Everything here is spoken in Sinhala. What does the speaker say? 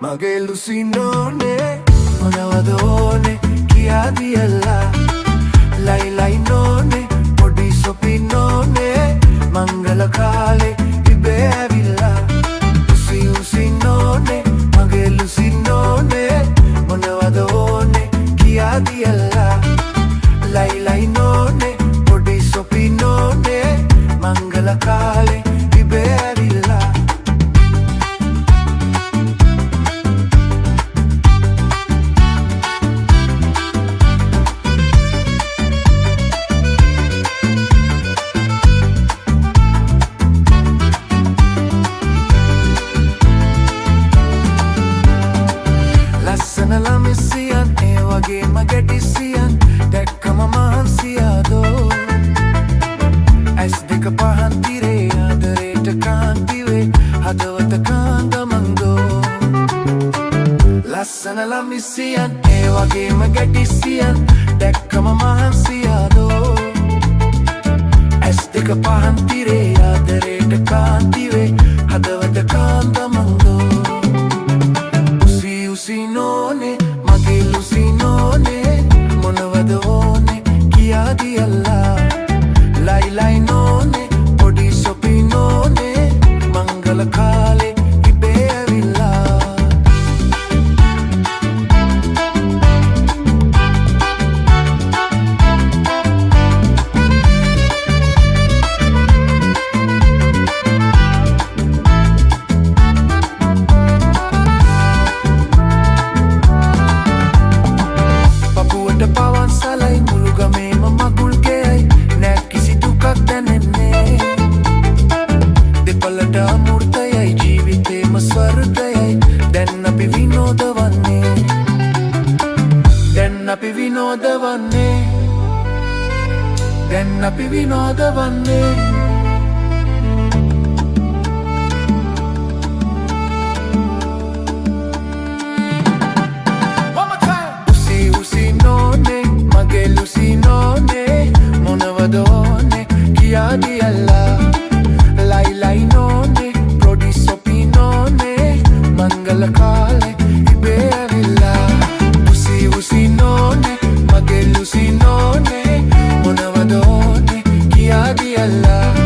මගේ ලුසිනෝනේ මොනවද ඕනේ කියාදියල්ලා ලයි ලයි නෝනේ පොඩි සොපිනෝනේ මංගල කාලේ ඉබේ ඇවිල්ලා උසි උසි නෝනේ මගේ ලුසිනෝනේ මොනවද ඕනේ කියාදියල්ලා ලයි ලයි නෝනේ පොඩි සොපිනෝනේ මංගල කාලේ ඉබේ ඇවිල්ලා ළමිසියන් ඒ වගේම ගැටිසියන් දැක්කම මහන්සියාදෝ ඇස් දෙක පහන් තිරේ ආදරේට කාන්තිවේ හදවත කාන්දමංගෝ ලස්සන ළමිසියන් ඒ වගේම ගැටිසියන් දැක්කම මහන්සියාදෝ ඇස් දෙක පහන් තිරේ ආදරේට කාන්තිවේ හදවත කාන්දමංගෝ Lusinone, mage lusinone, මොනවද ඕනේ කියාදියල්ලා ලයි ලයි නෝනේ පොඩි සොපිනෝනේ මංගල කාලේ ඉබේ ඇවිල්ලා pawan salai muluga me mama gulgei nෑ කිසි දුකක් දැනෙන්නේ දෙපළට අමෘතයයි ජීවිතේම ස්වර්ගයයි දැන් අපි විනෝදවන්නේ දැන් අපි විනෝදවන්නේ දැන් අපි විනෝදවන්නේ mage lusinone මොනවද ඕනේ කියාදියල්ලා ලයි ලයි නෝනේ පොඩි සොපිනෝනේ මංගල කාලේ ඉබේ ඇවිල්ලා උසි උසි නෝනේ මගේ ලුසිනෝනේ මොනවද ඕනේ කියාදියල්ලා